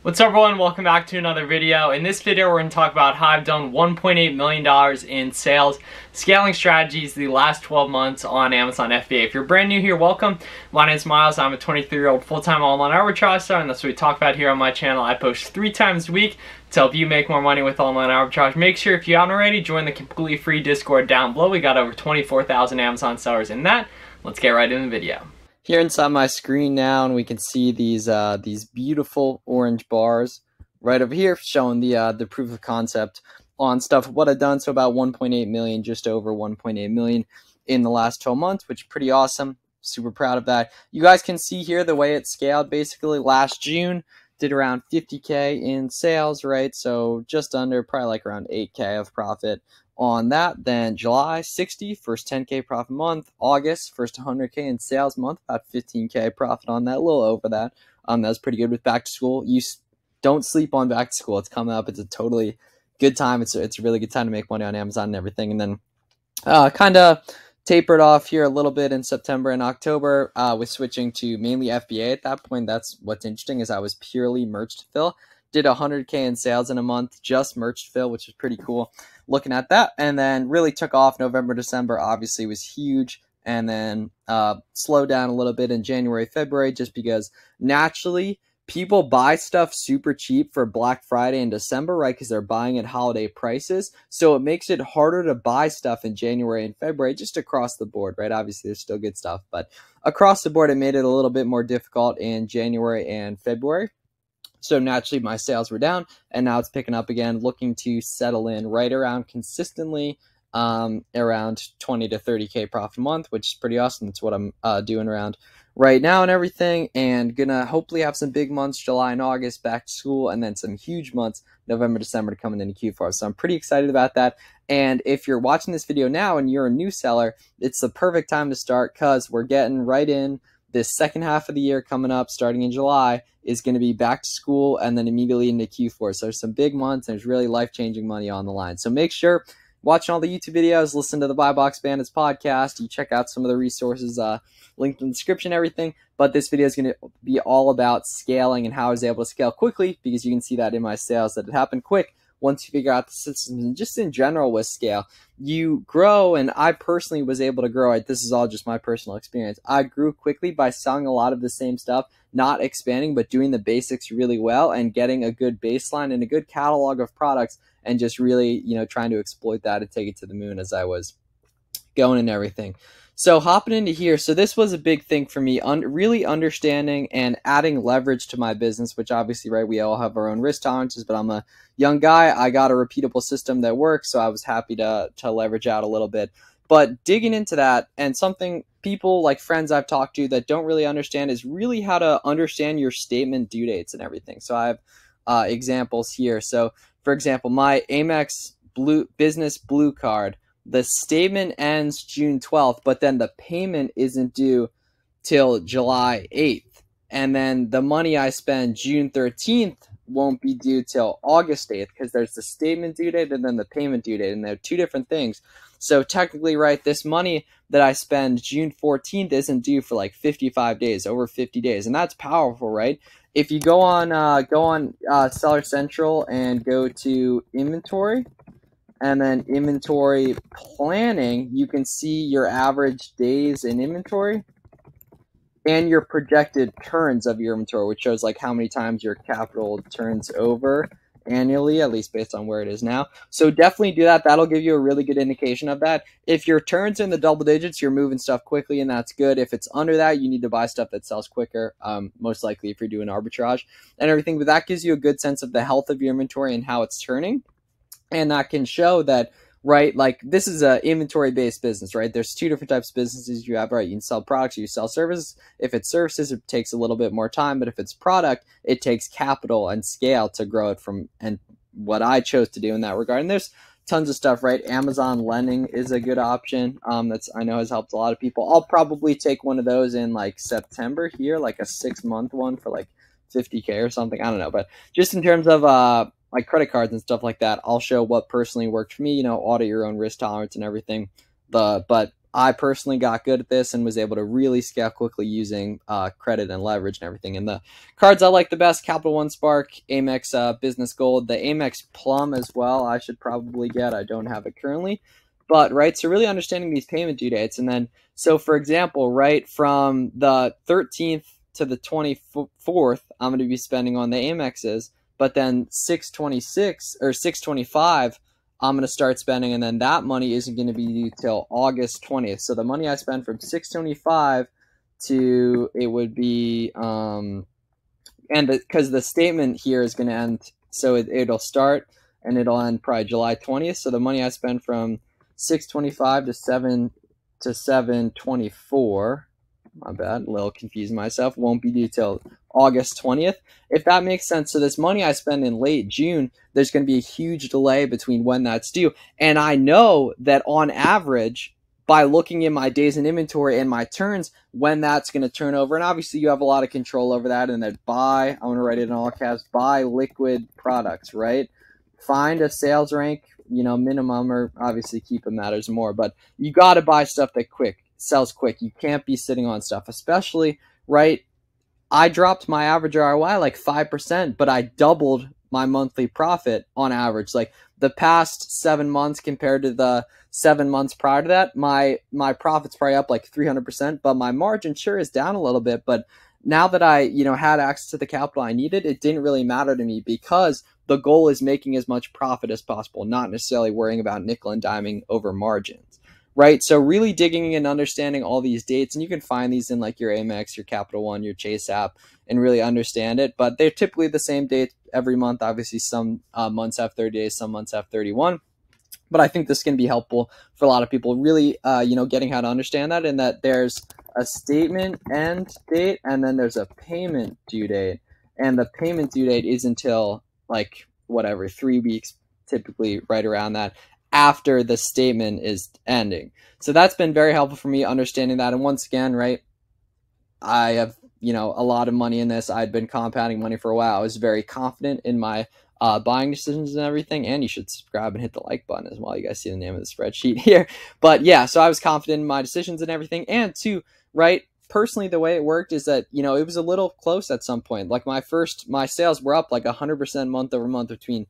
What's up everyone, welcome back to another video. In this video we're going to talk about how I've done $1.8 million in sales, scaling strategies the last 12 months on Amazon FBA. If you're brand new here, welcome. My name is Miles, I'm a 23-year-old full-time online arbitrage star, and that's what we talk about here on my channel. I post 3 times a week to help you make more money with online arbitrage. Make sure if you haven't already, join the completely free Discord down below. We got over 24,000 Amazon sellers in that. Let's get right in the video. Here inside my screen now, and we can see these beautiful orange bars right over here showing the proof of concept on stuff what I've done. So about 1.8 million, just over 1.8 million in the last 12 months, which is pretty awesome. Super proud of that. You guys can see here the way it scaled. Basically last June did around 50K in sales, right? So just under, probably like around 8K of profit on that. Then July 60, first 10K profit month. August, first 100K in sales month, about 15K profit on that, a little over that. That was pretty good with back to school. You don't sleep on back to school. It's coming up. It's a totally good time. It's a really good time to make money on Amazon and everything. And then kind of tapered off here a little bit in September and October with switching to mainly FBA at that point. That's what's interesting, is I was purely merch to fill. Did 100K in sales in a month, just merch to fill, which was pretty cool looking at that. And then really took off November, December, obviously was huge. And then slowed down a little bit in January, February, just because naturally people buy stuff super cheap for Black Friday and December, right? Because they're buying at holiday prices. So it makes it harder to buy stuff in January and February, just across the board, right? Obviously, there's still good stuff, but across the board, it made it a little bit more difficult in January and February. So naturally, my sales were down, and now it's picking up again, looking to settle in right around consistently around 20 to 30K profit a month, which is pretty awesome. That's what I'm doing around right now and everything, and gonna hopefully have some big months, July and August, back to school, and then some huge months, November, December, to coming into Q4. So I'm pretty excited about that. And if you're watching this video now and you're a new seller, it's the perfect time to start, because we're getting right in. This second half of the year coming up, starting in July, is going to be back to school and then immediately into Q4. So there's some big months, and there's really life-changing money on the line. So make sure, watching all the YouTube videos, listen to the Buy Box Bandits podcast. You check out some of the resources linked in the description, everything. But this video is going to be all about scaling and how I was able to scale quickly, because you can see that in my sales that it happened quick. Once you figure out the systems, and just in general with scale, you grow. And I personally was able to grow. This is all just my personal experience. I grew quickly by selling a lot of the same stuff, not expanding, but doing the basics really well and getting a good baseline and a good catalog of products, and just really, trying to exploit that and take it to the moon as I was going and everything. So hopping into here, so this was a big thing for me, really understanding and adding leverage to my business, which obviously, right, we all have our own risk tolerances, but I'm a young guy. I got a repeatable system that works, so I was happy to leverage out a little bit. But digging into that, and something people like friends I've talked to that don't really understand, is really how to understand your statement due dates and everything. So I have examples here. So for example, my Amex Business Blue Card, the statement ends June 12th, but then the payment isn't due till July 8th. And then the money I spend June 13th won't be due till August 8th, because there's the statement due date and then the payment due date, and they're two different things. So technically, right, this money that I spend June 14th isn't due for like 55 days, over 50 days. And that's powerful, right? If you go on Seller Central and go to inventory, and then inventory planning, you can see your average days in inventory and your projected turns of your inventory, which shows like how many times your capital turns over annually, at least based on where it is now. So definitely do that. That'll give you a really good indication of that. If your turns in the double digits, you're moving stuff quickly, and that's good. If it's under that, you need to buy stuff that sells quicker, most likely if you're doing arbitrage and everything. But that gives you a good sense of the health of your inventory and how it's turning. And that can show that, right, like this is a inventory-based business, right? There's two different types of businesses you have, right? You can sell products or you sell services. If it's services, it takes a little bit more time, but if it's product, it takes capital and scale to grow it from, and what I chose to do in that regard. And there's tons of stuff, right? Amazon lending is a good option. That's, I know, has helped a lot of people. I'll probably take one of those in like September here, like a 6-month one for like 50K or something. I don't know, but just in terms of like credit cards and stuff like that, I'll show what personally worked for me. Audit your own risk tolerance and everything. But I personally got good at this and was able to really scale quickly using credit and leverage and everything. And the cards I like the best, Capital One Spark, Amex Business Gold, the Amex Plum as well, I should probably get. I don't have it currently. But, right, so really understanding these payment due dates. And then, so for example, right, from the 13th to the 24th, I'm going to be spending on the Amexes. But then 6/26 or 6/25, I'm going to start spending, and then that money isn't going to be due till August 20th. So the money I spend from 6/25 to, it would be, and because the statement here is going to end, so it'll start and it'll end probably July 20th. So the money I spend from 6/25 to 7/24, my bad, a little confused myself, won't be due till August 20th, if that makes sense. So this money I spend in late June, there's going to be a huge delay between when that's due. And I know that on average, by looking in my days in inventory and my turns, when that's going to turn over. And obviously you have a lot of control over that. And then buy, I'm going to write it in all caps, buy liquid products, right? Find a sales rank, minimum, or obviously keep it matters more, but you got to buy stuff that sells quick. You can't be sitting on stuff, especially, right? I dropped my average ROI like 5%, but I doubled my monthly profit on average. Like the past 7 months compared to the 7 months prior to that, my profit's probably up like 300%, but my margin sure is down a little bit. But now that I, had access to the capital I needed, it didn't really matter to me because the goal is making as much profit as possible, not necessarily worrying about nickel and diming over margins. Right, so really digging and understanding all these dates, and you can find these in like your Amex, your Capital One, your Chase app, and really understand it. But they're typically the same date every month. Obviously, some months have 30 days, some months have 31. But I think this can be helpful for a lot of people, really, getting how to understand that, and that there's a statement end date, and then there's a payment due date. And the payment due date is until like whatever, 3 weeks, typically right around that, after the statement is ending. So that's been very helpful for me understanding that. And once again, right, I have, a lot of money in this. I'd been compounding money for a while. I was very confident in my buying decisions and everything. And you should subscribe and hit the like button as well. You guys see the name of the spreadsheet here. But yeah, so I was confident in my decisions and everything. And two, right, personally, the way it worked is that, it was a little close at some point. Like my sales were up like 100% month over month between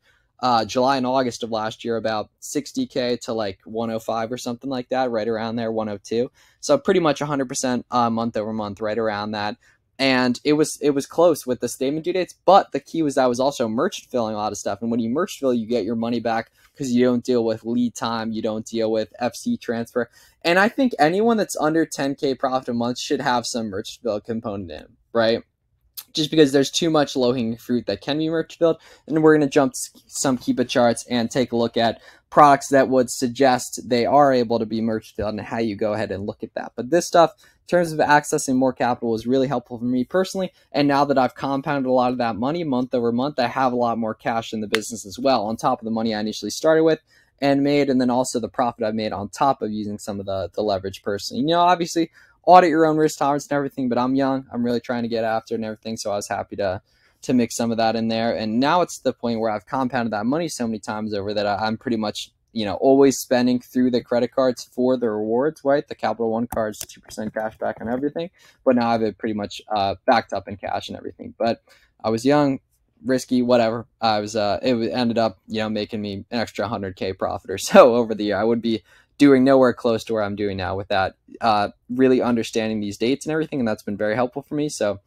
July and August of last year, about 60K to like 105 or something like that, right around there, 102. So pretty much 100% month over month, right around that. And it was close with the statement due dates, but the key was that I was also merchant filling a lot of stuff. And when you merchant fill, you get your money back because you don't deal with lead time, you don't deal with FC transfer. And I think anyone that's under 10K profit a month should have some merchant fill component in, right? Just because there's too much low-hanging fruit that can be merchant filled. And we're going to jump some Keepa charts and take a look at products that would suggest they are able to be merchant filled and how you go ahead and look at that. But this stuff, in terms of accessing more capital, is really helpful for me personally. And now that I've compounded a lot of that money month over month, I have a lot more cash in the business as well, on top of the money I initially started with and made, and then also the profit I've made on top of using some of the leverage personally. Obviously, audit your own risk tolerance and everything, but I'm young. I'm really trying to get after it and everything, so I was happy to mix some of that in there. And now it's the point where I've compounded that money so many times over that I'm pretty much, always spending through the credit cards for the rewards, right? The Capital One cards, 2% cash back on everything. But now I have it pretty much backed up in cash and everything. But I was young, risky, whatever. It ended up, making me an extra 100K profit or so over the year. I would be doing nowhere close to where I'm doing now with that, really understanding these dates and everything, and that's been very helpful for me. So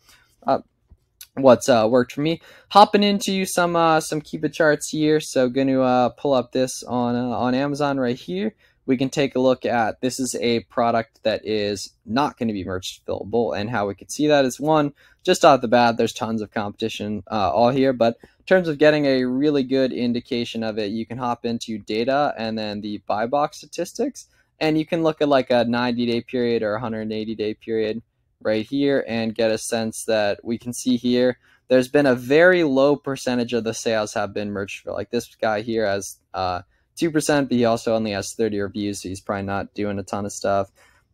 what's worked for me, hopping into some Keepa charts here. So going to pull up this on Amazon right here. We can take a look at, this is a product that is not going to be merchant fillable, and how we can see that is, one, just off the bat, there's tons of competition all here, but in terms of getting a really good indication of it, you can hop into data and then the buy box statistics, and you can look at like a 90-day period or 180-day period right here and get a sense that we can see here there's been a very low percentage of the sales have been merchant fill. Like this guy here has 2%, but he also only has 30 reviews, so he's probably not doing a ton of stuff.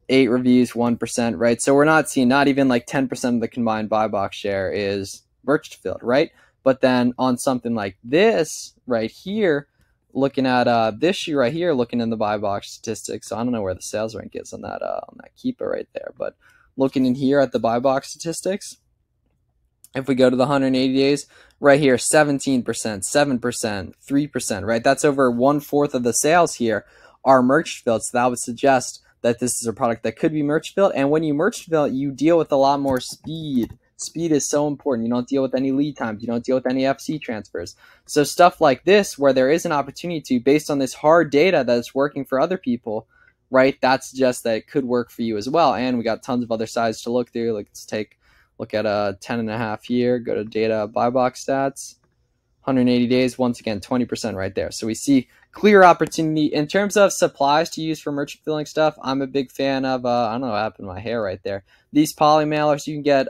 8 reviews, 1%, right? So we're not seeing, not even like 10% of the combined buy box share is merchant filled, right? But then on something like this right here, looking at this shoe right here, looking in the buy box statistics. So I don't know where the sales rank is on that keeper right there, but looking in here at the buy box statistics, if we go to the 180 days, right here, 17%, 7%, 3%, right? That's over 1/4 of the sales here are merch filled. So that would suggest that this is a product that could be merch filled. And when you merch fill, you deal with a lot more speed. Speed is so important. You don't deal with any lead times. You don't deal with any FC transfers. So stuff like this, where there is an opportunity to, based on this hard data that's working for other people, right? That suggests that it could work for you as well. And we got tons of other sides to look through. Let's look at a 10.5 here, go to data buy box stats, 180 days, once again, 20% right there. So we see clear opportunity. In terms of supplies to use for merchant filling stuff, I'm a big fan of, I don't know what happened to my hair right there. These poly mailers you can get,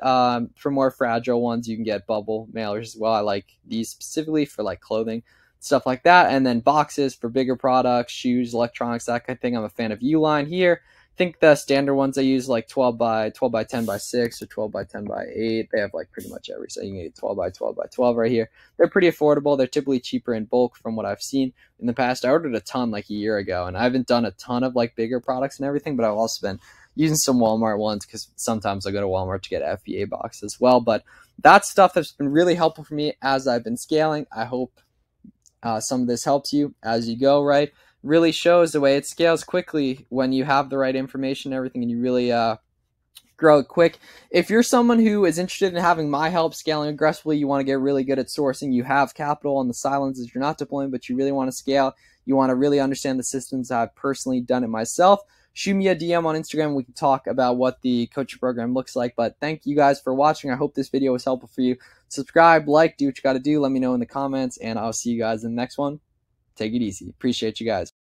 for more fragile ones, you can get bubble mailers as well. I like these specifically for like clothing, stuff like that. And then boxes for bigger products, shoes, electronics, that kind of thing. I'm a fan of Uline here. I think the standard ones I use like 12 by 10 by 6 or 12 by 10 by 8. They have like pretty much every, so you can get 12 by 12 by 12 right here. They're pretty affordable. They're typically cheaper in bulk from what I've seen in the past. I ordered a ton like a year ago, and I haven't done a ton of like bigger products and everything, but I've also been using some Walmart ones because sometimes I go to Walmart to get an FBA box as well. But that's stuff that's been really helpful for me as I've been scaling. I hope some of this helps you as you go, right? Really shows the way it scales quickly when you have the right information and everything, and you really grow it quick. If you're someone who is interested in having my help scaling aggressively, you want to get really good at sourcing, you have capital on the sidelines that you're not deploying, but you really want to scale, you want to really understand the systems. I've personally done it myself. Shoot me a DM on Instagram. We can talk about what the coaching program looks like. But thank you guys for watching. I hope this video was helpful for you. Subscribe, like, do what you got to do. Let me know in the comments, and I'll see you guys in the next one. Take it easy. Appreciate you guys.